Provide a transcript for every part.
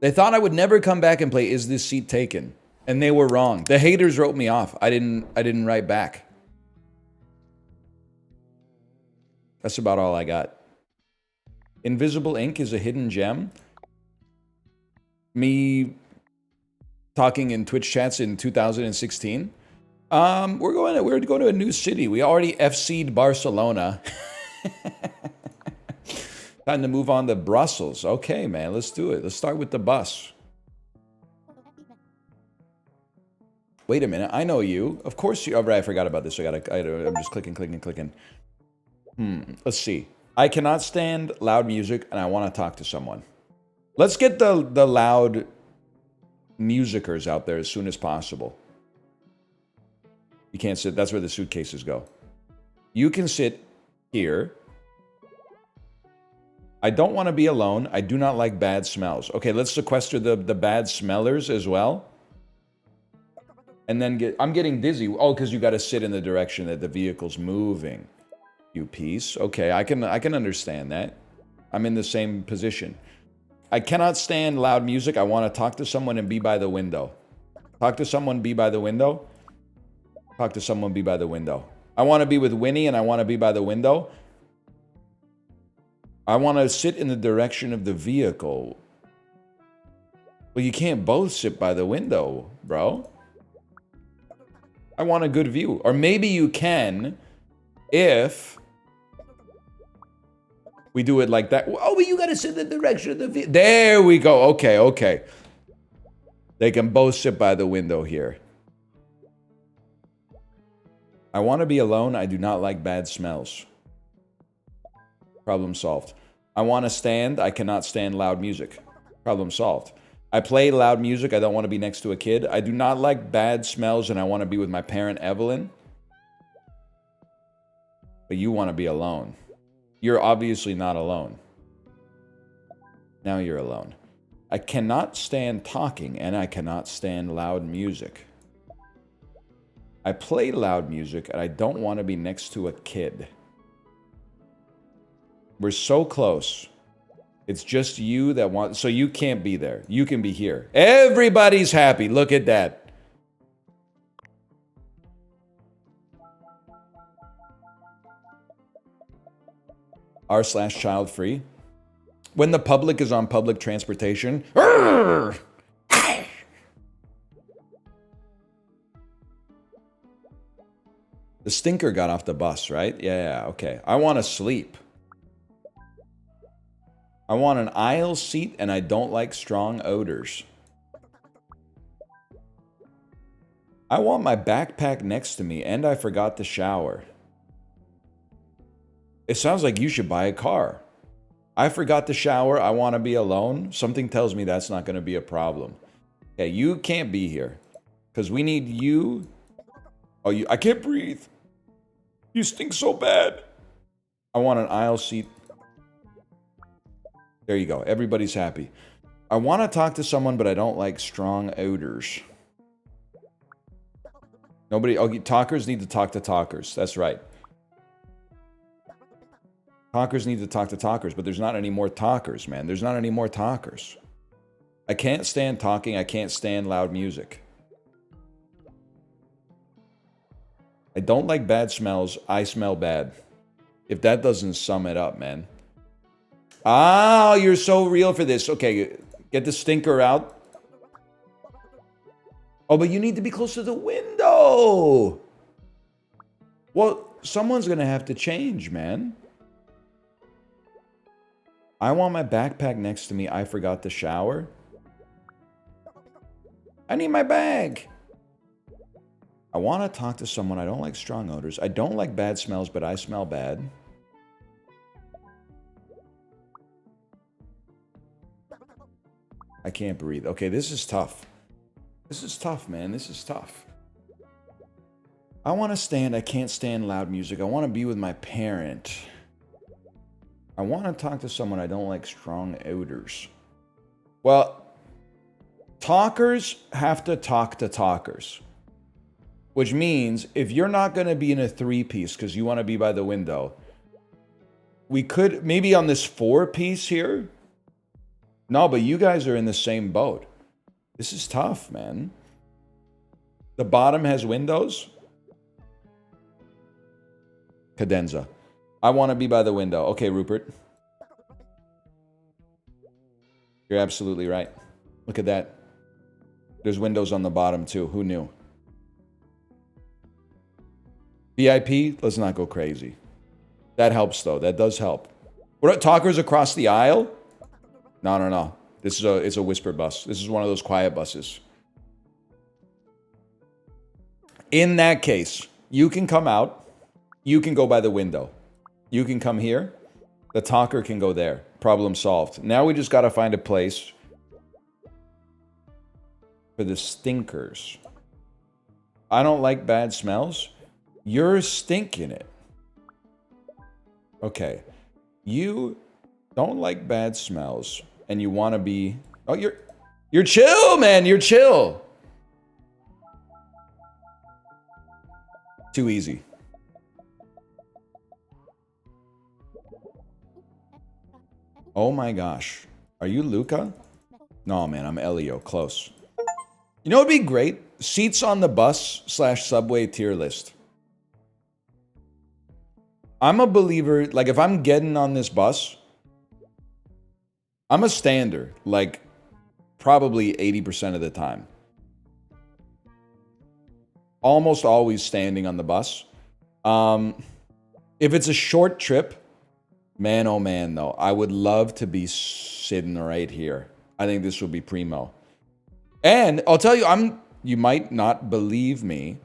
They thought I would never come back and play Is This Seat Taken? And they were wrong. The haters wrote me off. I didn't write back. That's about all I got. Invisible Ink is a hidden gem. Me talking in Twitch chats in 2016. We're going to a new city. We already FC'd Barcelona. Time to move on to Brussels. Okay, man, let's do it. Let's start with the bus. Wait a minute, I know you. Of course you. Oh, right, I forgot about this. I'm just clicking. Let's see. I cannot stand loud music, and I want to talk to someone. Let's get the loud musicers out there as soon as possible. You can't sit. That's where the suitcases go. You can sit here. I don't want to be alone. I do not like bad smells. Okay, let's sequester the bad smellers as well. And then I'm getting dizzy. Oh, because you got to sit in the direction that the vehicle's moving. You piece. Okay, I can understand that. I'm in the same position. I cannot stand loud music. I want to talk to someone and be by the window. Talk to someone, be by the window. Talk to someone, be by the window. I want to be with Winnie and I want to be by the window. I want to sit in the direction of the vehicle. Well, you can't both sit by the window, bro. I want a good view. Or maybe you can if we do it like that. Oh, but you got to sit in the direction of the vehicle. There we go. Okay. They can both sit by the window here. I want to be alone. I do not like bad smells. Problem solved. I want to stand. I cannot stand loud music. Problem solved. I play loud music. I don't want to be next to a kid. I do not like bad smells, and I want to be with my parent, Evelyn. But you want to be alone. You're obviously not alone. Now you're alone. I cannot stand talking, and I cannot stand loud music. I play loud music, and I don't want to be next to a kid. We're so close. It's just you that want... So you can't be there. You can be here. Everybody's happy. Look at that. r/child free. When the public is on public transportation... The stinker got off the bus, right? Yeah, okay. I want to sleep. I want an aisle seat, and I don't like strong odors. I want my backpack next to me, and I forgot to shower. It sounds like you should buy a car. I forgot to shower. I want to be alone. Something tells me that's not going to be a problem. Okay, you can't be here. Because we need you... Oh, I can't breathe. You stink so bad. I want an aisle seat. There you go. Everybody's happy. I want to talk to someone, but I don't like strong odors. Nobody... Oh, talkers need to talk to talkers. That's right. Talkers need to talk to talkers, but there's not any more talkers, man. There's not any more talkers. I can't stand talking. I can't stand loud music. I don't like bad smells. I smell bad. If that doesn't sum it up, man. Oh, you're so real for this. Okay, get the stinker out. Oh, but you need to be close to the window. Well, someone's going to have to change, man. I want my backpack next to me. I forgot to shower. I need my bag. I want to talk to someone. I don't like strong odors. I don't like bad smells, but I smell bad. I can't breathe. Okay, this is tough. This is tough, man. This is tough. I want to stand. I can't stand loud music. I want to be with my parent. I want to talk to someone. I don't like strong odors. Well, talkers have to talk to talkers. Which means, if you're not going to be in a three-piece because you want to be by the window, we could, maybe on this four-piece here, No, but you guys are in the same boat. This is tough, man. The bottom has windows. Cadenza. I want to be by the window. Okay, Rupert. You're absolutely right. Look at that. There's windows on the bottom too. Who knew? VIP, let's not go crazy. That helps though. That does help. What, talkers across the aisle? No, no, no. It's a whisper bus. This is one of those quiet buses. In that case, you can come out. You can go by the window. You can come here. The talker can go there. Problem solved. Now we just got to find a place for the stinkers. I don't like bad smells. You're stinking it. Okay. You don't like bad smells and you want to be... Oh, you're chill, man. You're chill. Too easy. Oh my gosh. Are you Luca? No, man, I'm Elio. Close. You know what would be great? Seats on the bus / subway tier list. I'm a believer, like if I'm getting on this bus, I'm a stander, like probably 80% of the time. Almost always standing on the bus. If it's a short trip, man, oh man, though, I would love to be sitting right here. I think this would be primo. And I'll tell you, you might not believe me,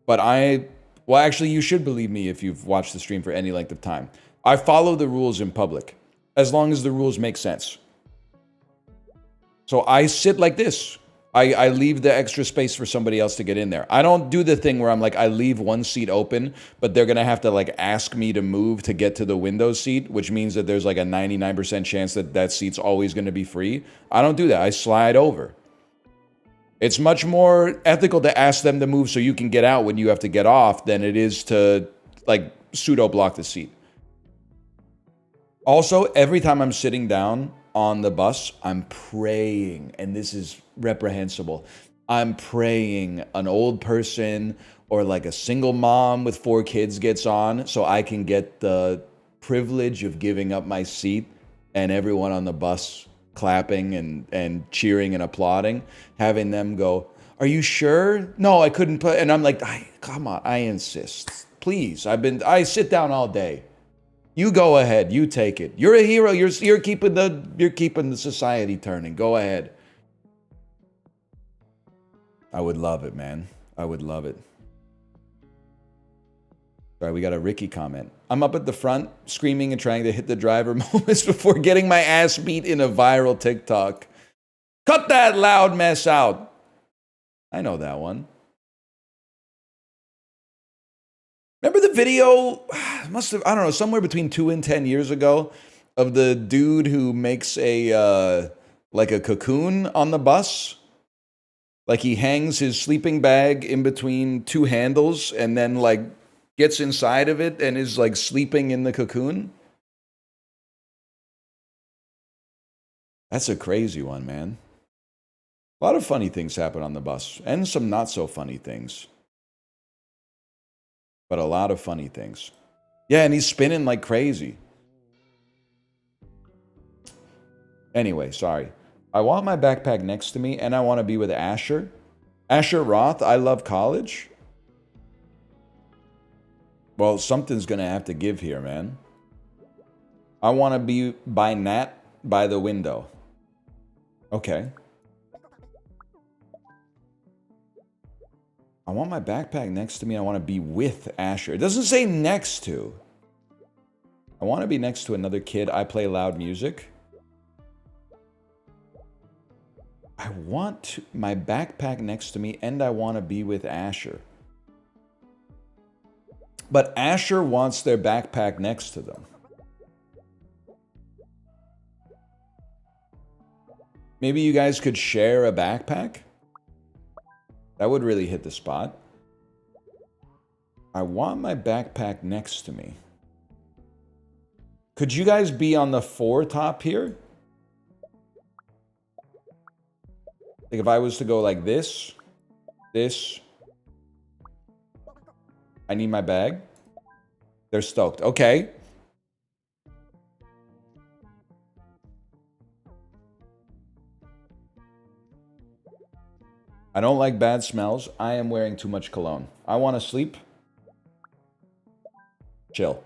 but well, actually, you should believe me if you've watched the stream for any length of time. I follow the rules in public, as long as the rules make sense. So I sit like this. I leave the extra space for somebody else to get in there. I don't do the thing where I'm like, I leave one seat open, but they're going to have to like ask me to move to get to the window seat, which means that there's like a 99% chance that that seat's always going to be free. I don't do that. I slide over. It's much more ethical to ask them to move so you can get out when you have to get off than it is to like pseudo block the seat. Also, every time I'm sitting down on the bus, I'm praying, and this is reprehensible. I'm praying an old person or like a single mom with 4 kids gets on so I can get the privilege of giving up my seat and everyone on the bus clapping and cheering and applauding, having them go, "Are you sure?" "No, I couldn't put," and I'm like, come on, I insist. Please, I sit down all day. You go ahead, you take it. You're a hero. You're keeping the society turning. Go ahead. I would love it, man. I would love it. Sorry, we got a Ricky comment. I'm up at the front, screaming and trying to hit the driver moments before getting my ass beat in a viral TikTok. Cut that loud mess out. I know that one. Remember the video, must have, I don't know, somewhere between 2 and 10 years ago, of the dude who makes a, like a cocoon on the bus? Like he hangs his sleeping bag in between 2 handles and then like gets inside of it and is like sleeping in the cocoon? That's a crazy one, man. A lot of funny things happen on the bus and some not so funny things. But a lot of funny things. Yeah, and he's spinning like crazy. Anyway, sorry. I want my backpack next to me, and I want to be with Asher. Asher Roth, I love college. Well, something's going to have to give here, man. I want to be by Nat by the window. Okay. I want my backpack next to me. I want to be with Asher. It doesn't say next to. I want to be next to another kid. I play loud music. I want my backpack next to me, and I want to be with Asher. But Asher wants their backpack next to them. Maybe you guys could share a backpack? That would really hit the spot. I want my backpack next to me. Could you guys be on the 4 top here? Like if I was to go like this, I need my bag. They're stoked. Okay. I don't like bad smells. I am wearing too much cologne. I want to sleep. Chill.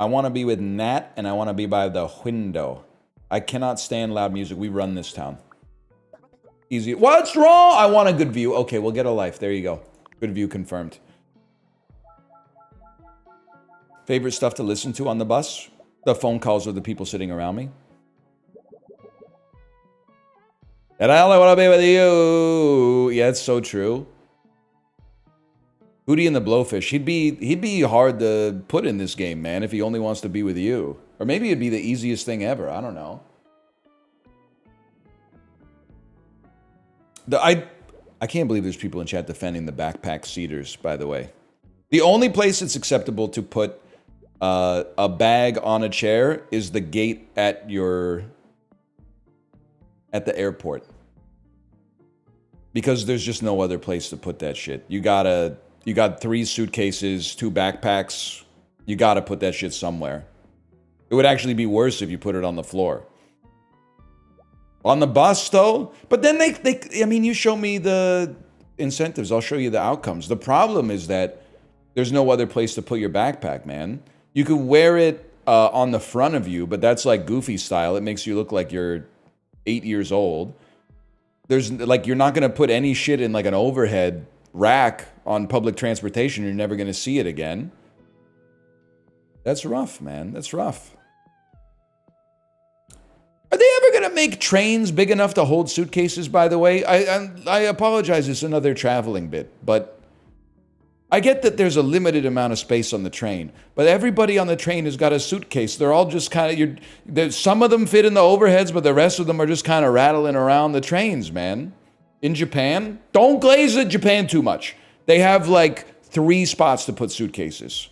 I want to be with Nat, and I want to be by the window. I cannot stand loud music. We run this town. Easy. What's wrong? I want a good view. Okay, we'll get a life. There you go. Good view confirmed. Favorite stuff to listen to on the bus? The phone calls of the people sitting around me. And I only want to be with you. Yeah, it's so true. Hootie and the Blowfish. He'd be hard to put in this game, man, if he only wants to be with you. Or maybe it'd be the easiest thing ever. I don't know. I can't believe there's people in chat defending the backpack seaters, by the way. The only place it's acceptable to put a bag on a chair is the gate at the airport. Because there's just no other place to put that shit. You got 3 suitcases, 2 backpacks. You gotta put that shit somewhere. It would actually be worse if you put it on the floor. On the bus, though? But then I mean, you show me the incentives, I'll show you the outcomes. The problem is that there's no other place to put your backpack, man. You could wear it on the front of you, but that's like Goofy style. It makes you look like you're 8 years old. There's, like, you're not gonna put any shit in, like, an overhead rack on public transportation. You're never gonna see it again. That's rough, man. That's rough. Are they ever going to make trains big enough to hold suitcases, by the way? I apologize, it's another traveling bit, but I get that there's a limited amount of space on the train, but everybody on the train has got a suitcase. They're all just kind of, some of them fit in the overheads, but the rest of them are just kind of rattling around the trains, man. In Japan, don't glaze at Japan too much. They have like 3 spots to put suitcases.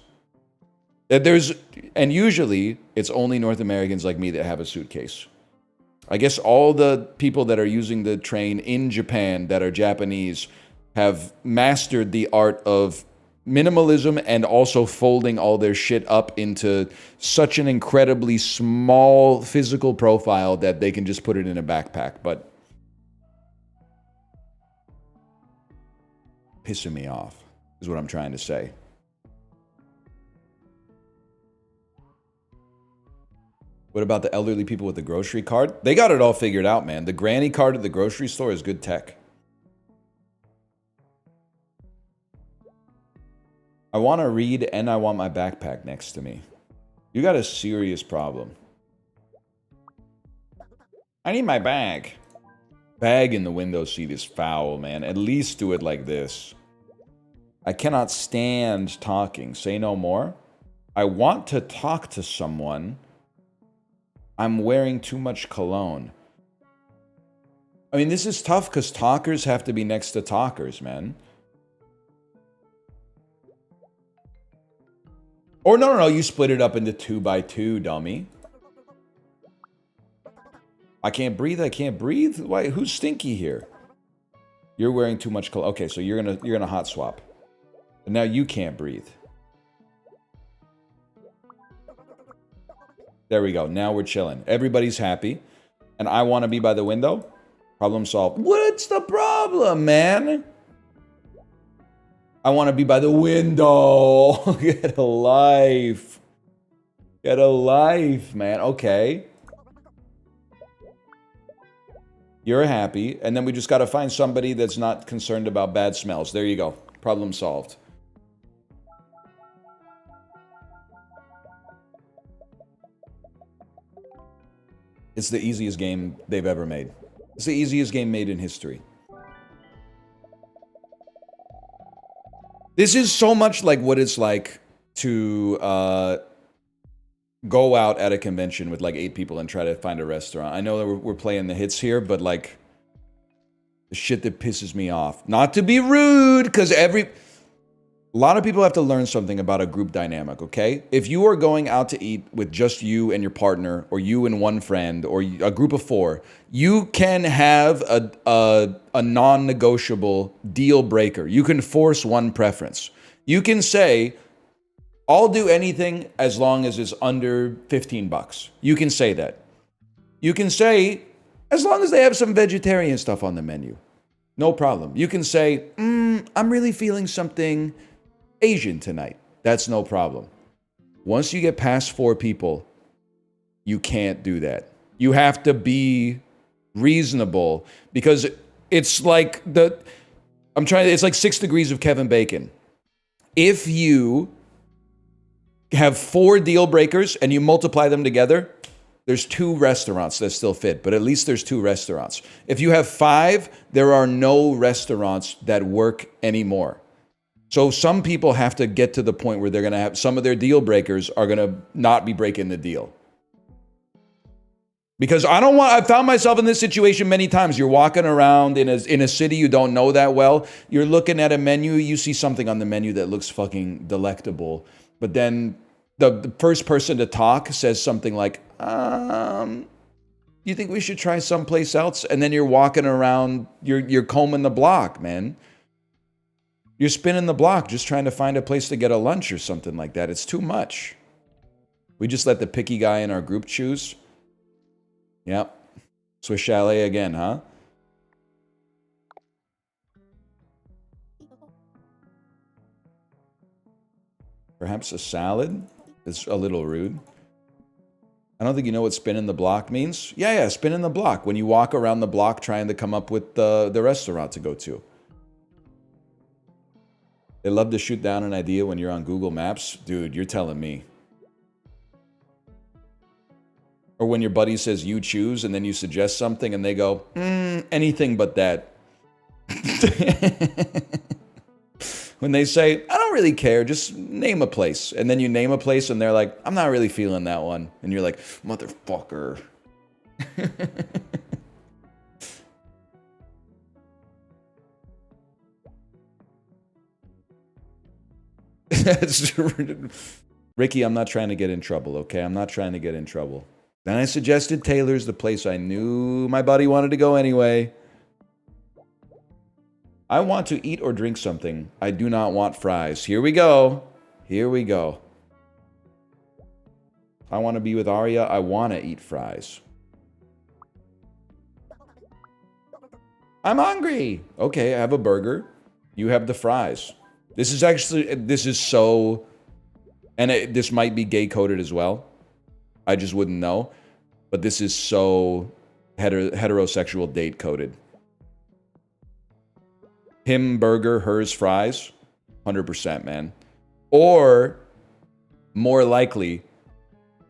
And usually it's only North Americans like me that have a suitcase. I guess all the people that are using the train in Japan that are Japanese have mastered the art of minimalism and also folding all their shit up into such an incredibly small physical profile that they can just put it in a backpack. But pissing me off is what I'm trying to say. What about the elderly people with the grocery card? They got it all figured out, man. The granny card at the grocery store is good tech. I want to read and I want my backpack next to me. You got a serious problem. I need my bag. Bag in the window seat is foul, man. At least do it like this. I cannot stand talking. Say no more. I want to talk to someone. I'm wearing too much cologne. I mean, this is tough because talkers have to be next to talkers, man. Or no, you split it up into 2 by 2, dummy. I can't breathe. Why? Who's stinky here? You're wearing too much cologne. Okay, so you're gonna hot swap. And now you can't breathe. There we go. Now we're chilling. Everybody's happy. And I want to be by the window. Problem solved. What's the problem, man? I want to be by the window. Get a life. Get a life, man. Okay. You're happy. And then we just got to find somebody that's not concerned about bad smells. There you go. Problem solved. It's the easiest game they've ever made. It's the easiest game made in history. This is so much like what it's like to go out at a convention with like 8 people and try to find a restaurant. I know that we're playing the hits here, but like the shit that pisses me off. Not to be rude, because A lot of people have to learn something about a group dynamic, okay? If you are going out to eat with just you and your partner, or you and one friend, or a group of 4, you can have a non-negotiable deal breaker. You can force one preference. You can say, I'll do anything as long as it's under 15 bucks. You can say that. You can say, as long as they have some vegetarian stuff on the menu. No problem. You can say, I'm really feeling something Asian tonight. That's no problem. Once you get past 4 people, you can't do that. You have to be reasonable, because it's like it's like 6 degrees of Kevin Bacon. If you have 4 deal breakers and you multiply them together, there's 2 restaurants that still fit, but at least there's 2 restaurants. If you have 5, there are no restaurants that work anymore. So some people have to get to the point where they're going to have some of their deal breakers are going to not be breaking the deal. Because I found myself in this situation many times. You're walking around in a city you don't know that well. You're looking at a menu. You see something on the menu that looks fucking delectable. But then the first person to talk says something like, you think we should try someplace else? And then you're walking around, you're combing the block, man. You're spinning the block just trying to find a place to get a lunch or something like that. It's too much. We just let the picky guy in our group choose. Yep. Swiss Chalet again, huh? Perhaps a salad is a little rude. I don't think you know what spinning the block means. Yeah, spinning the block. When you walk around the block trying to come up with the restaurant to go to. They love to shoot down an idea when you're on Google Maps. Dude, you're telling me. Or when your buddy says you choose and then you suggest something and they go, anything but that. When they say, I don't really care, just name a place. And then you name a place and they're like, I'm not really feeling that one. And you're like, motherfucker. Ricky, I'm not trying to get in trouble, okay? I'm not trying to get in trouble. Then I suggested Taylor's, the place I knew my buddy wanted to go anyway. I want to eat or drink something. I do not want fries. Here we go. Here we go. I want to be with Arya. I want to eat fries. I'm hungry. Okay, I have a burger. You have the fries. This is so, and this might be gay coded as well. I just wouldn't know. But this is so heterosexual date coded. Him burger, hers fries. 100%, man. Or, more likely,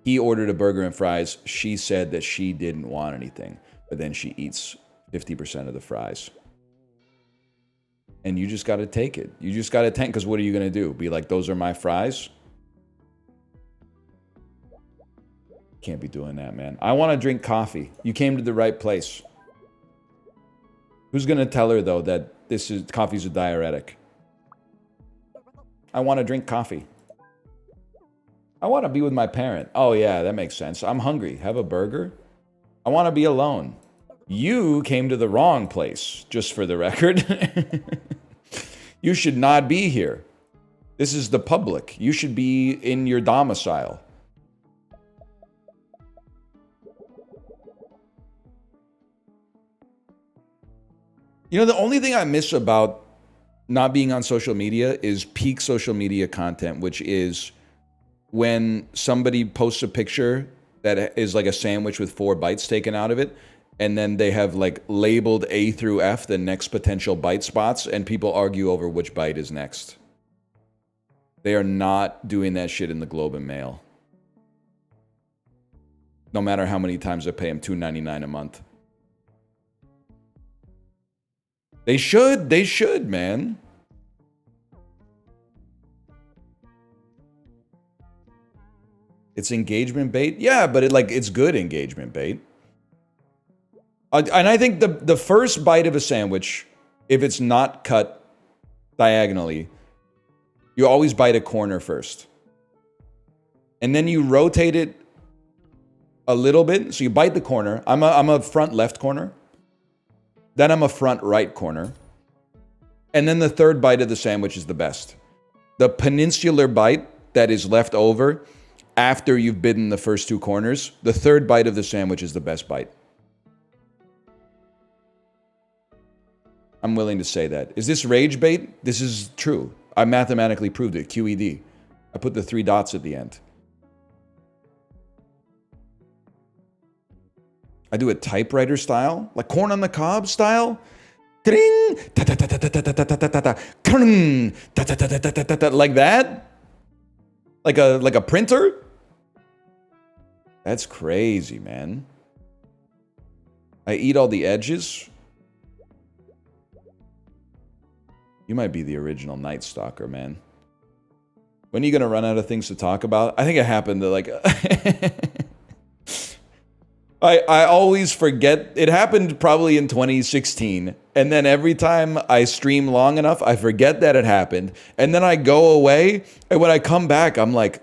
he ordered a burger and fries. She said that she didn't want anything. But then she eats 50% of the fries. And you just got to take it. You just got to tank, because what are you going to do? Be like, those are my fries? Can't be doing that, man. I want to drink coffee. You came to the right place. Who's going to tell her, though, that coffee's a diuretic? I want to drink coffee. I want to be with my parent. Oh, yeah, that makes sense. I'm hungry. Have a burger? I want to be alone. You came to the wrong place, just for the record. You should not be here. This is the public. You should be in your domicile. You know, the only thing I miss about not being on social media is peak social media content, which is when somebody posts a picture that is like a sandwich with 4 bites taken out of it, and then they have like labeled A through F the next potential bite spots, and people argue over which bite is next. They are not doing that shit in the Globe and Mail. No matter how many times I pay them $2.99 a month. They should, man. It's engagement bait? Yeah, but it's good engagement bait. And I think the first bite of a sandwich, if it's not cut diagonally, You always bite a corner first. And then you rotate it a little bit. So you bite the corner. I'm a front left corner. Then I'm a front right corner. And then the third bite of the sandwich is the best. The peninsular bite that is left over after you've bitten the first two corners, the third bite of the sandwich is the best bite. I'm willing to say that. Is this rage bait? This is true. I mathematically proved it. QED. I put the 3 dots at the end. I do it typewriter style, like corn on the cob style. Like that? Like a printer? That's crazy, man. I eat all the edges. You might be the original Night Stalker, man. When are you gonna run out of things to talk about? I think it happened to like... I always forget. It happened probably in 2016. And then every time I stream long enough, I forget that it happened. And then I go away. And when I come back, I'm like,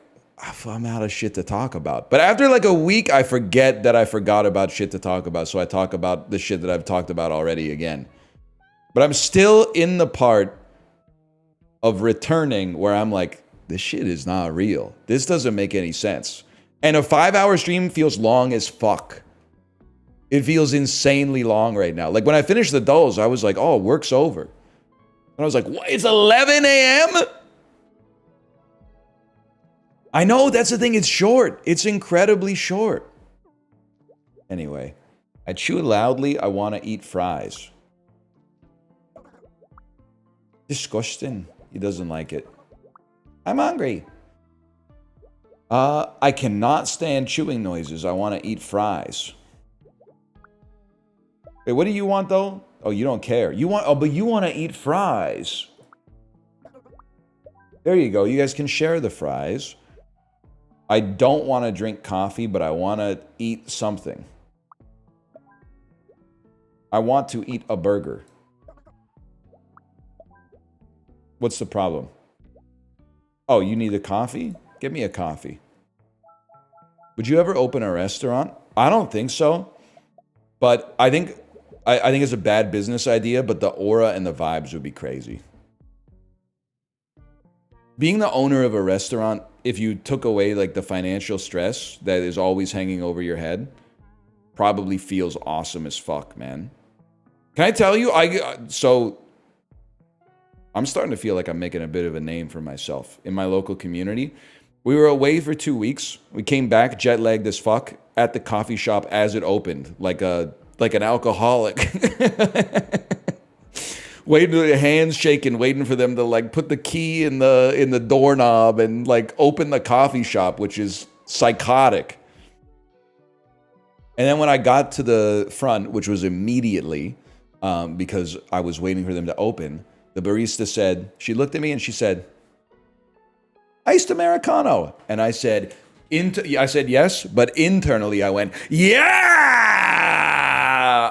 I'm out of shit to talk about. But after like a week, I forget that I forgot about shit to talk about. So I talk about the shit that I've talked about already again. But I'm still in the part of returning where I'm like, this shit is not real. This doesn't make any sense. And a 5-hour stream feels long as fuck. It feels insanely long right now. Like when I finished the dulls, I was like, oh, work's over. And I was like, what? It's 11 a.m.? I know, that's the thing. It's short. It's incredibly short. Anyway, I chew loudly. I want to eat fries. Disgusting. He doesn't like it. I'm hungry. I cannot stand chewing noises. I want to eat fries. Wait, what do you want though? Oh, you don't care. But you want to eat fries. There you go. You guys can share the fries. I don't want to drink coffee, but I want to eat something. I want to eat a burger. What's the problem? Oh, you need a coffee? Get me a coffee. Would you ever open a restaurant? I don't think so. But I think it's a bad business idea, but the aura and the vibes would be crazy. Being the owner of a restaurant, if you took away like the financial stress that is always hanging over your head, probably feels awesome as fuck, man. Can I tell you, I'm starting to feel like I'm making a bit of a name for myself in my local community. We were away for 2 weeks. We came back jet lagged as fuck at the coffee shop as it opened, like an alcoholic. Waiting, hands shaking, waiting for them to like put the key in the doorknob and like open the coffee shop, which is psychotic. And then when I got to the front, which was immediately, because I was waiting for them to open, the barista said, she looked at me and she said, iced Americano. And I said, yes, but internally I went, yeah,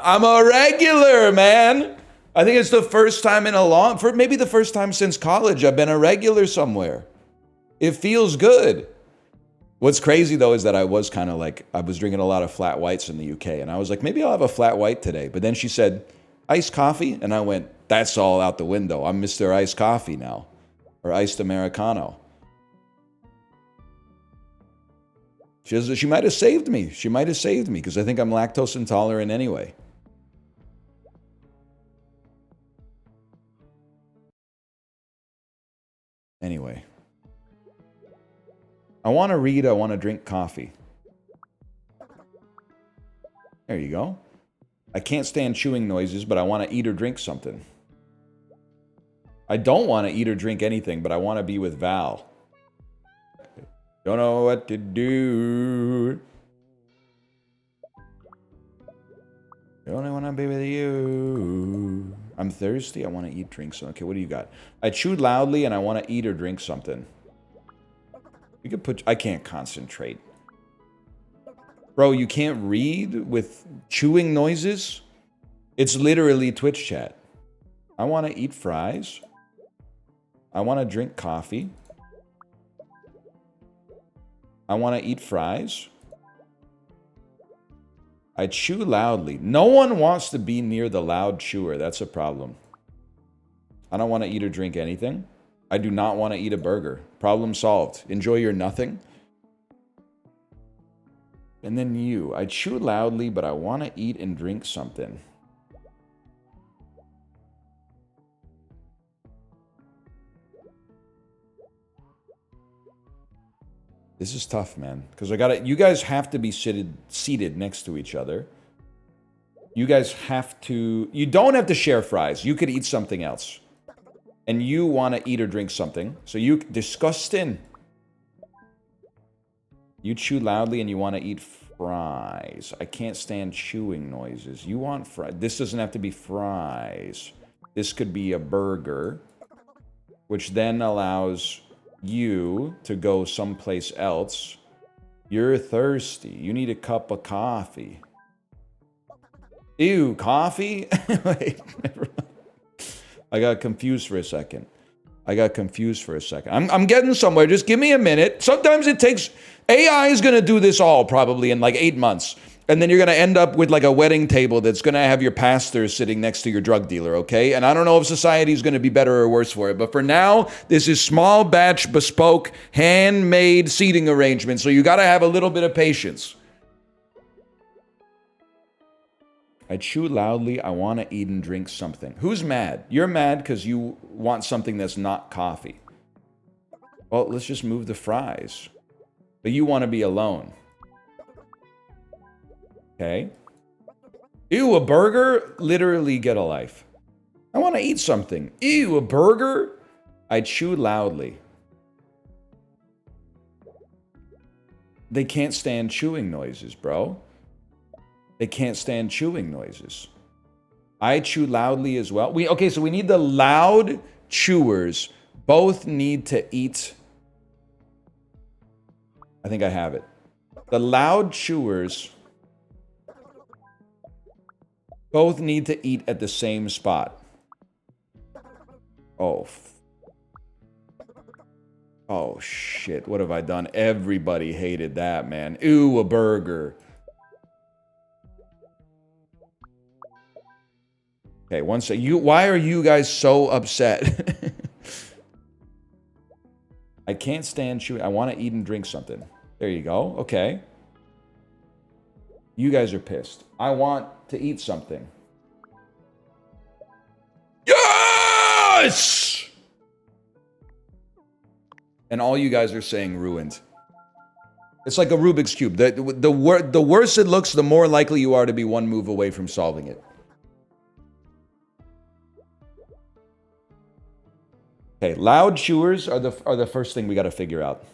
I'm a regular, man. I think it's the first time maybe the first time since college I've been a regular somewhere. It feels good. What's crazy though is that I was kind of like, I was drinking a lot of flat whites in the UK and I was like, maybe I'll have a flat white today. But then she said, iced coffee? And I went, that's all out the window. I'm Mr. Iced Coffee now, or iced Americano. She might have saved me. She might have saved me because I think I'm lactose intolerant anyway. Anyway. I want to read, I want to drink coffee. There you go. I can't stand chewing noises, but I want to eat or drink something. I don't want to eat or drink anything, but I want to be with Val. Don't know what to do. Don't want to be with you. I'm thirsty. I want to eat, drink something. Okay, what do you got? I chewed loudly and I want to eat or drink something. You could put... I can't concentrate. Bro, you can't read with chewing noises? It's literally Twitch chat. I want to eat fries. I want to drink coffee. I want to eat fries. I chew loudly. No one wants to be near the loud chewer. That's a problem. I don't want to eat or drink anything. I do not want to eat a burger. Problem solved. Enjoy your nothing. And then you. I chew loudly, but I want to eat and drink something. This is tough, man. Because you guys have to be seated next to each other. You guys have to... You don't have to share fries. You could eat something else. And you want to eat or drink something. So you... Disgusting. You chew loudly and you want to eat fries. I can't stand chewing noises. You want fries. This doesn't have to be fries. This could be a burger. Which then allows... you to go someplace else. You're thirsty. You need a cup of coffee. Ew, coffee? Wait, I got confused for a second. I'm getting somewhere. Just give me a minute. Sometimes it takes... AI is going to do this all probably in like 8 months. And then you're going to end up with like a wedding table that's going to have your pastor sitting next to your drug dealer, okay? And I don't know if society is going to be better or worse for it. But for now, this is small batch, bespoke, handmade seating arrangement. So you got to have a little bit of patience. I chew loudly. I want to eat and drink something. Who's mad? You're mad because you want something that's not coffee. Well, let's just move the fries. But you want to be alone. Okay. Ew, a burger? Literally get a life. I want to eat something. Ew, a burger? I chew loudly. They can't stand chewing noises, bro. They can't stand chewing noises. I chew loudly as well. Okay, so we need the loud chewers. Both need to eat. I think I have it. The loud chewers both need to eat at the same spot. Oh. Oh, shit. What have I done? Everybody hated that, man. Ew, a burger. Okay, one sec. Why are you guys so upset? I can't stand chewing. I want to eat and drink something. There you go. Okay. You guys are pissed. I want to eat something. Yes! And all you guys are saying ruined. It's like a Rubik's Cube. The worse it looks, the more likely you are to be one move away from solving it. Okay, loud chewers are the first thing we got to figure out.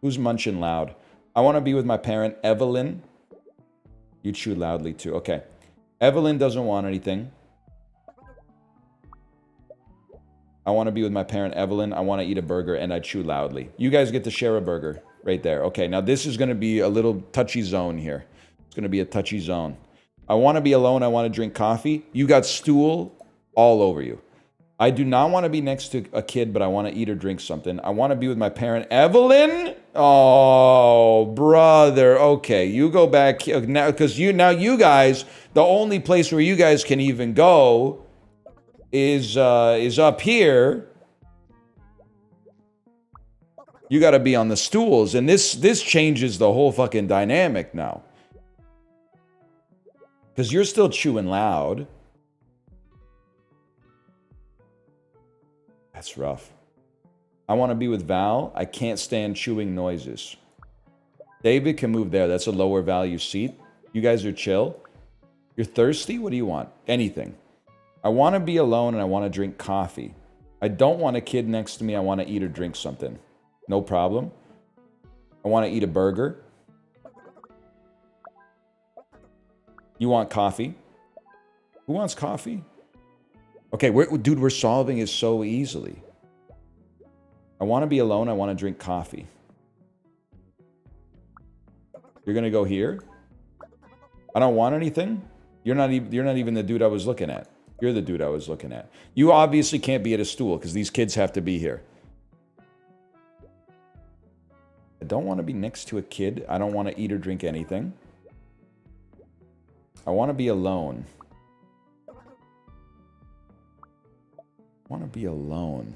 Who's munching loud? I want to be with my parent, Evelyn. You chew loudly too. Okay. Evelyn doesn't want anything. I want to be with my parent, Evelyn. I want to eat a burger, and I chew loudly. You guys get to share a burger right there. Okay, now this is going to be a little touchy zone here. It's going to be a touchy zone. I want to be alone. I want to drink coffee. You got stool all over you. I do not want to be next to a kid, but I want to eat or drink something. I want to be with my parent, Evelyn. Oh, brother. Okay, you go back now, because you guys, the only place where you guys can even go is up here. You got to be on the stools, and this changes the whole fucking dynamic now, because you're still chewing loud. That's rough. I want to be with Val. I can't stand chewing noises. David can move there. That's a lower value seat. You guys are chill. You're thirsty? What do you want? Anything. I want to be alone and I want to drink coffee. I don't want a kid next to me. I want to eat or drink something. No problem. I want to eat a burger. You want coffee? Who wants coffee? Okay, dude, we're solving it so easily. I want to be alone. I want to drink coffee. You're gonna go here? I don't want anything. You're not even the dude I was looking at. You're the dude I was looking at. You obviously can't be at a stool because these kids have to be here. I don't want to be next to a kid. I don't want to eat or drink anything. I want to be alone. I want to be alone.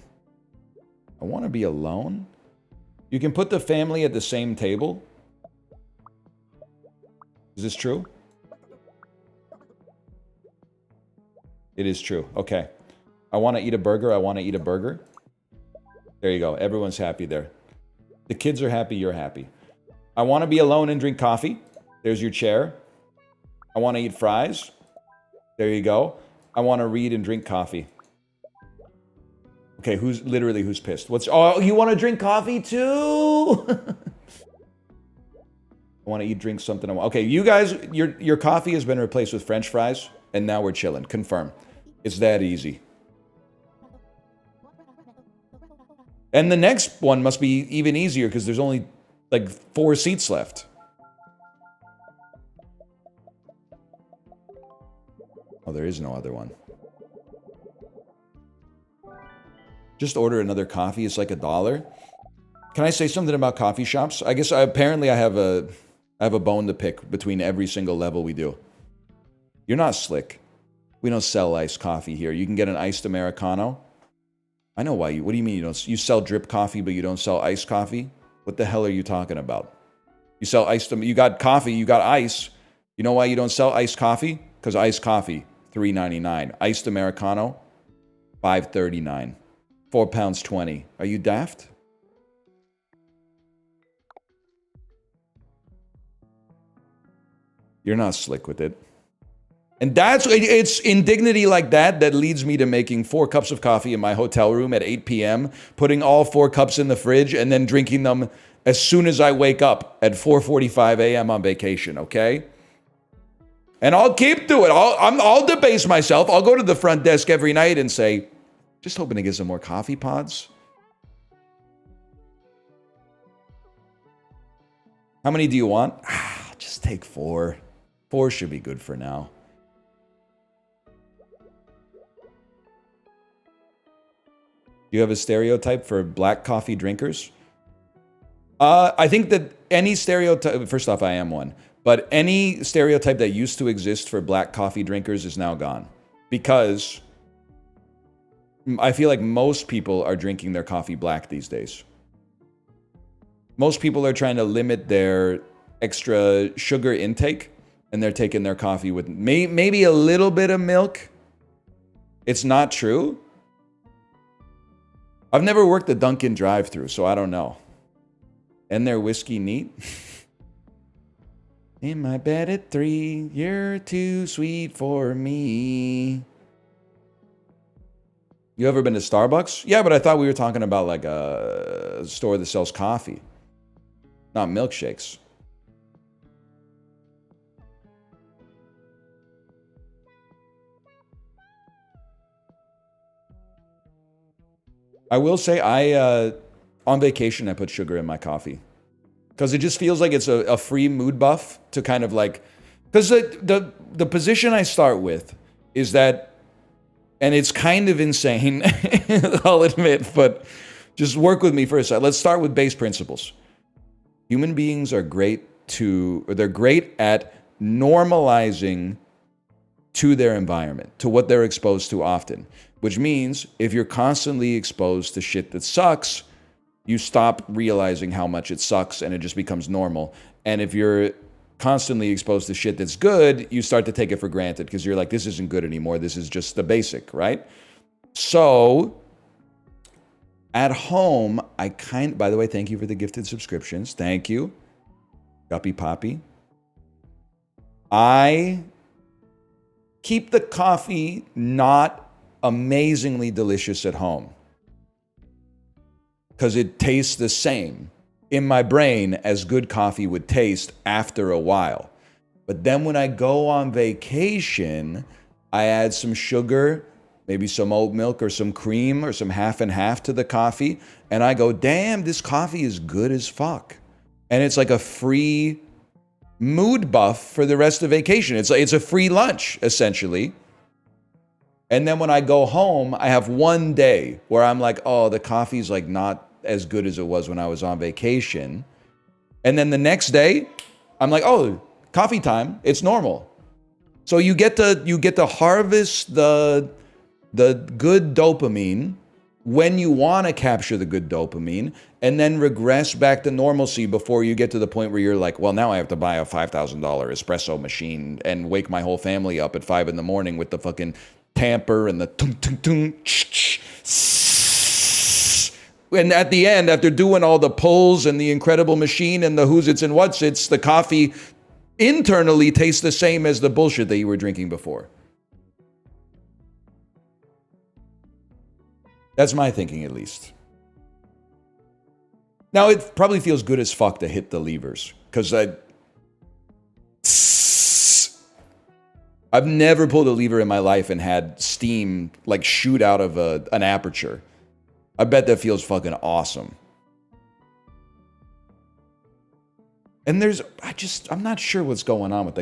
I want to be alone? You can put the family at the same table? Is this true? It is true. Okay. I want to eat a burger. I want to eat a burger. There you go. Everyone's happy there. The kids are happy. You're happy. I want to be alone and drink coffee. There's your chair. I want to eat fries. There you go. I want to read and drink coffee. Okay, who's pissed? Oh, you want to drink coffee too? I want to eat, drink something. Okay, you guys, your coffee has been replaced with French fries, and now we're chilling. Confirm. It's that easy. And the next one must be even easier because there's only like 4 seats left. Oh, there is no other one. Just order another coffee. It's like $1. Can I say something about coffee shops? I guess apparently I have a bone to pick between every single level we do. You're not slick. We don't sell iced coffee here. You can get an iced Americano. I know why you. What do you mean you don't? You sell drip coffee, but you don't sell iced coffee? What the hell are you talking about? You sell iced. You got coffee. You got ice. You know why you don't sell iced coffee? Because iced coffee, $3.99. Iced Americano, $5.39. £4.20. Are you daft? You're not slick with it. And it's indignity like that that leads me to making 4 cups of coffee in my hotel room at 8 p.m., putting all 4 cups in the fridge, and then drinking them as soon as I wake up at 4:45 a.m. on vacation, okay? And I'll keep doing it. I'll debase myself. I'll go to the front desk every night and say, just hoping to get some more coffee pods. How many do you want? Just take 4. 4 should be good for now. Do you have a stereotype for black coffee drinkers? I think that any stereotype, first off, I am one, but any stereotype that used to exist for black coffee drinkers is now gone. Because I feel like most people are drinking their coffee black these days. Most people are trying to limit their extra sugar intake, and they're taking their coffee with maybe a little bit of milk. It's not true. I've never worked the Dunkin' drive-thru, so I don't know. And their whiskey neat. In my bed at 3, you're too sweet for me. You ever been to Starbucks? Yeah, but I thought we were talking about like a store that sells coffee, not milkshakes. I will say on vacation, I put sugar in my coffee. Because it just feels like it's a free mood buff to kind of like... Because the position I start with is that, and it's kind of insane, I'll admit, but just work with me for a second. Let's start with base principles. Human beings are they're great at normalizing to their environment, to what they're exposed to often. Which means if you're constantly exposed to shit that sucks, you stop realizing how much it sucks and it just becomes normal. And if you're constantly exposed to shit that's good, you start to take it for granted because you're like, this isn't good anymore. This is just the basic, right? So at home, by the way, thank you for the gifted subscriptions. Thank you. Guppy Poppy. I keep the coffee not amazingly delicious at home because it tastes the same in my brain as good coffee would taste after a while. But then when I go on vacation, I add some sugar, maybe some oat milk or some cream or some half and half to the coffee, and I go, damn, this coffee is good as fuck. And it's like a free mood buff for the rest of vacation. It's a free lunch, essentially. And then when I go home, I have one day where I'm like, oh, the coffee's like not as good as it was when I was on vacation. And then the next day, I'm like, oh, coffee time. It's normal. So you get to harvest the good dopamine when you want to capture the good dopamine, and then regress back to normalcy before you get to the point where you're like, well, now I have to buy a $5,000 espresso machine and wake my whole family up at 5 in the morning with the fucking tamper and the tung tung tung. And at the end, after doing all the pulls and the incredible machine and the who's its and what's its, the coffee internally tastes the same as the bullshit that you were drinking before. That's my thinking, at least. Now, it probably feels good as fuck to hit the levers, because I've never pulled a lever in my life and had steam like shoot out of an aperture. I bet that feels fucking awesome. And I'm not sure what's going on with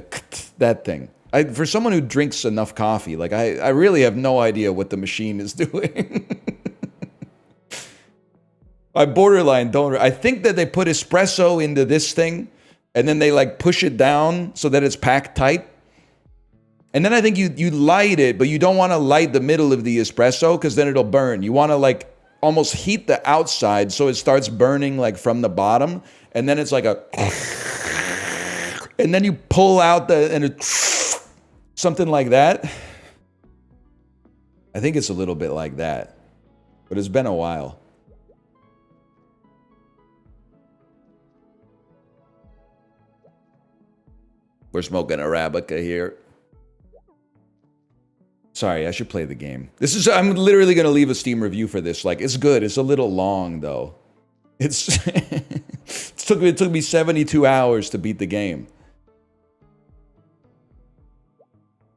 that thing. For someone who drinks enough coffee, like I really have no idea what the machine is doing. I borderline don't. I think that they put espresso into this thing, and then they like push it down so that it's packed tight. And then I think you light it, but you don't want to light the middle of the espresso because then it'll burn. You want to like almost heat the outside so it starts burning like from the bottom, and then it's like a, and then you pull out something like that. I think it's a little bit like that, but it's been a while. We're smoking Arabica here. Sorry, I should play the game. I'm literally going to leave a Steam review for this. Like, it's good. It's a little long, though. It took me 72 hours to beat the game.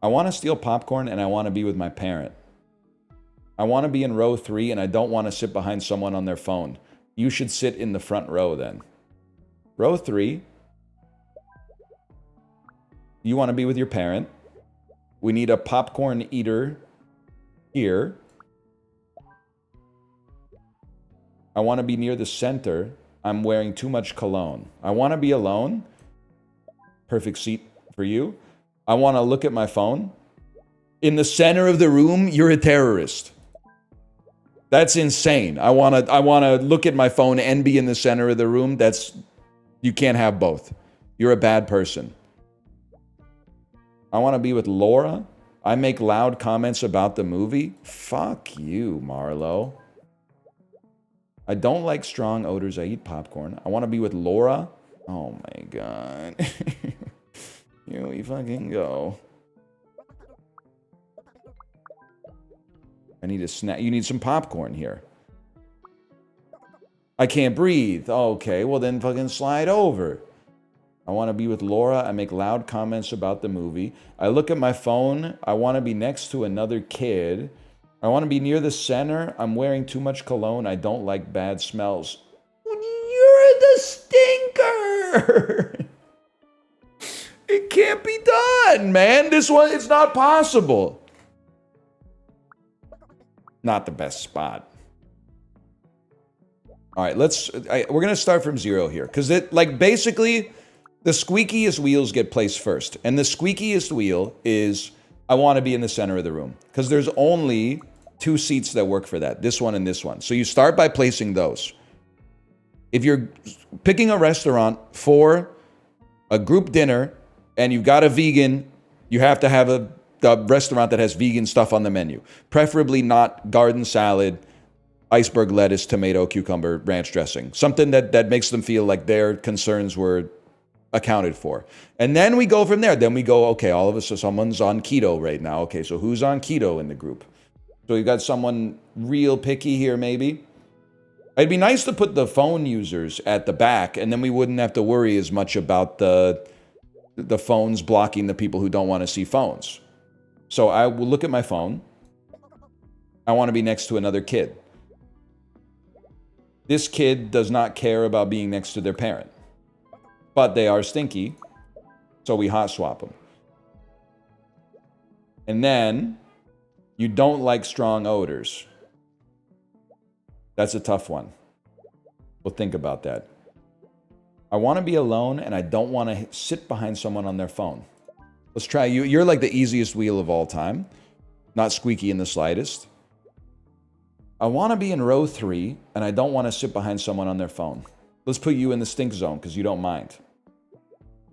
I want to steal popcorn, and I want to be with my parent. I want to be in row 3, and I don't want to sit behind someone on their phone. You should sit in the front row, then. Row 3. You want to be with your parent. We need a popcorn eater here. I want to be near the center. I'm wearing too much cologne. I want to be alone. Perfect seat for you. I want to look at my phone. In the center of the room, you're a terrorist. That's insane. I want to look at my phone and be in the center of the room. You can't have both. You're a bad person. I want to be with Laura. I make loud comments about the movie. Fuck you, Marlo. I don't like strong odors. I eat popcorn. I want to be with Laura. Oh my god. You fucking go. I need a snack. You need some popcorn here. I can't breathe. Okay, well then fucking slide over. I want to be with Laura. I make loud comments about the movie. I look at my phone. I want to be next to another kid. I want to be near the center. I'm wearing too much cologne. I don't like bad smells. You're the stinker. It can't be done, man. This one, it's not possible. Not the best spot. All right, we're going to start from 0 here. Because basically, the squeakiest wheels get placed first. And the squeakiest wheel is, I want to be in the center of the room. Because there's only 2 seats that work for that. This one and this one. So you start by placing those. If you're picking a restaurant for a group dinner, and you've got a vegan, you have to have a restaurant that has vegan stuff on the menu. Preferably not garden salad, iceberg lettuce, tomato, cucumber, ranch dressing. Something that makes them feel like their concerns were accounted for. And then we go from there. Then we go, okay, all of us, so someone's on keto right now. Okay, so who's on keto in the group? So you got someone real picky here, maybe. It'd be nice to put the phone users at the back, and then we wouldn't have to worry as much about the phones blocking the people who don't want to see phones. So I will look at my phone. I want to be next to another kid. This kid does not care about being next to their parent. But they are stinky, so we hot swap them. And then You don't like strong odors. That's a tough one. We'll think about that. I want to be alone and I don't want to sit behind someone on their phone. Let's try you. You're like the easiest wheel of all time. Not squeaky in the slightest. I want to be in row 3 and I don't want to sit behind someone on their phone. Let's put you in the stink zone because you don't mind.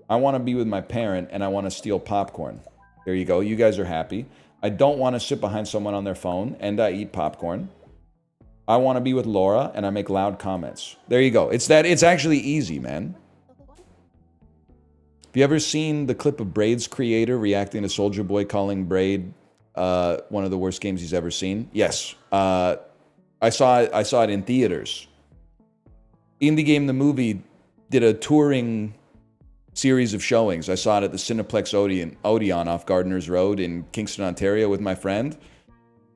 I want to be with my parent and I want to steal popcorn. There you go. You guys are happy. I don't want to sit behind someone on their phone and I eat popcorn. I want to be with Laura and I make loud comments. There you go. It's actually easy, man. Have you ever seen the clip of Braid's creator reacting to Soulja Boy calling Braid one of the worst games he's ever seen? Yes. I saw it in theaters. Indie Game the movie did a touring series of showings. I saw it at the Cineplex Odeon off Gardeners Road in Kingston, Ontario with my friend.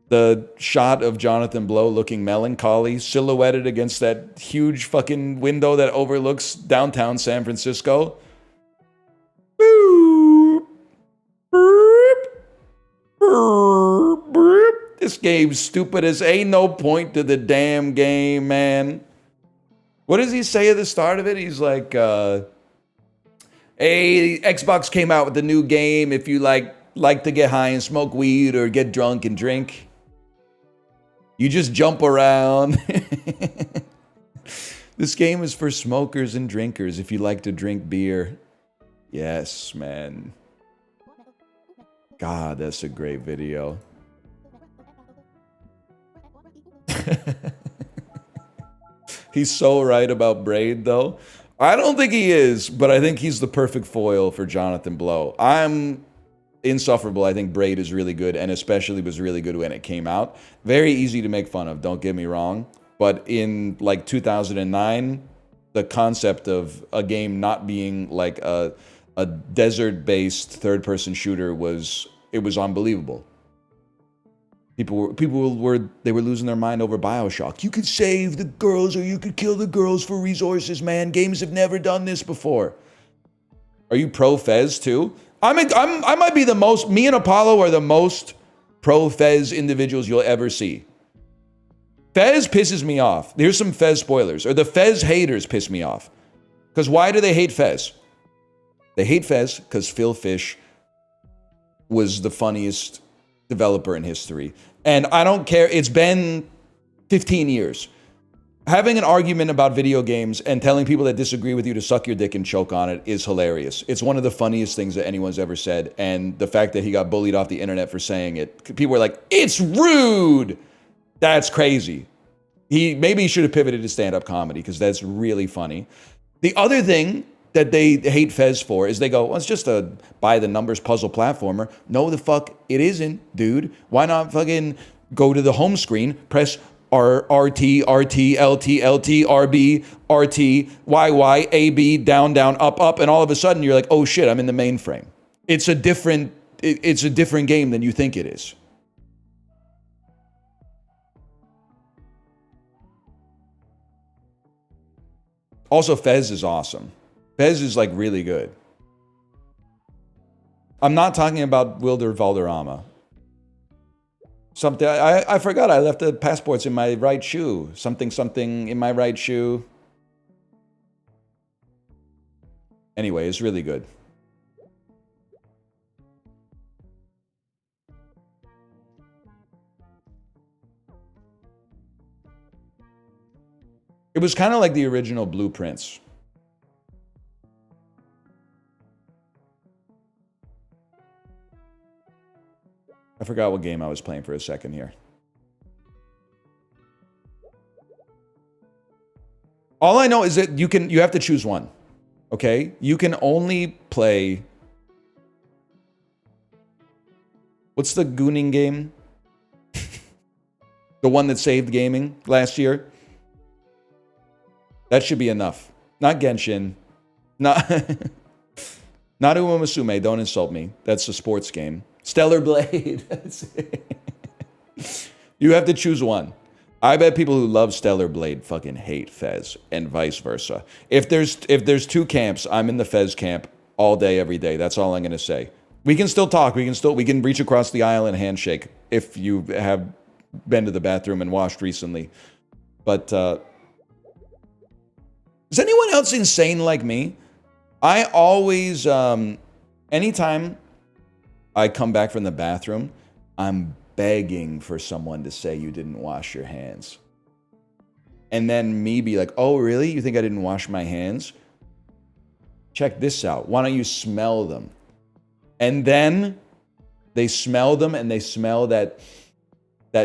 The shot of Jonathan Blow looking melancholy, silhouetted against that huge fucking window that overlooks downtown San Francisco. This game's stupid as ain't no point to the damn game, man. What does he say at the start of it? He's like, hey, Xbox came out with the new game if you like to get high and smoke weed or get drunk and drink. You just jump around. This game is for smokers and drinkers if you like to drink beer. Yes, man. God, that's a great video. He's so right about Braid, though. I don't think he is, but I think he's the perfect foil for Jonathan Blow. I'm insufferable. I think Braid is really good, and especially was really good when it came out. Very easy to make fun of, don't get me wrong. But in like 2009, the concept of a game not being like a desert-based third-person shooter was unbelievable. People were losing their mind over BioShock. You could save the girls or you could kill the girls for resources, man. Games have never done this before. Are you pro Fez too? I might be the most. Me and Apollo are the most pro Fez individuals you'll ever see. Fez pisses me off. Here's some Fez spoilers. Or the Fez haters piss me off. Because why do they hate Fez? They hate Fez because Phil Fish was the funniest developer in history. And I don't care. It's been 15 years. Having an argument about video games and telling people that disagree with you to suck your dick and choke on it is hilarious. It's one of the funniest things that anyone's ever said. And the fact that he got bullied off the internet for saying it, people were like, it's rude. That's crazy. Maybe he should have pivoted to stand-up comedy because that's really funny. The other thing that they hate Fez for is they go, well, it's just a by-the-numbers puzzle platformer. No, the fuck it isn't, dude. Why not fucking go to the home screen, press RT, RT, LT, LT, RB, RT, YY, AB, down, down, up, up, and all of a sudden you're like, oh shit, I'm in the mainframe. It's a different game than you think it is. Also, Fez is awesome. Fez is like really good. I'm not talking about Wilder Valderrama. Something I forgot. I left the passports in my right shoe. Something in my right shoe. Anyway, it's really good. It was kind of like the original Blueprints. I forgot what game I was playing for a second here. All I know is that you have to choose one. Okay? You can only play. What's the Gooning game? The one that saved gaming last year? That should be enough. Not Genshin. Not Uma Musume. Don't insult me. That's a sports game. Stellar Blade. You have to choose one. I bet people who love Stellar Blade fucking hate Fez, and vice versa. If there's two camps, I'm in the Fez camp all day, every day. That's all I'm gonna say. We can still talk. We can reach across the aisle and handshake if you have been to the bathroom and washed recently. But is anyone else insane like me? I always, anytime I come back from the bathroom, I'm begging for someone to say you didn't wash your hands. And then me be like, oh, really? You think I didn't wash my hands? Check this out. Why don't you smell them? And then they smell them and they smell that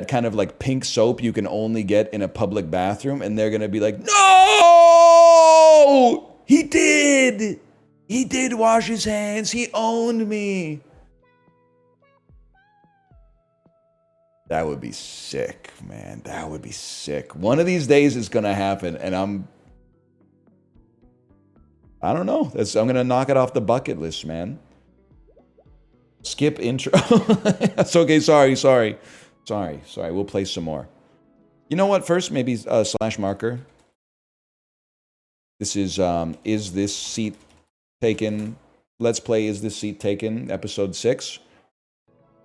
kind of like pink soap you can only get in a public bathroom. And they're going to be like, no, he did. He did wash his hands. He owned me. That would be sick, man. That would be sick. One of these days it's going to happen. And I don't know. I'm going to knock it off the bucket list, man. Skip intro. That's okay. Sorry. We'll play some more. You know what? First, maybe slash marker. This is this seat taken? Let's play Is This Seat Taken? Episode 6.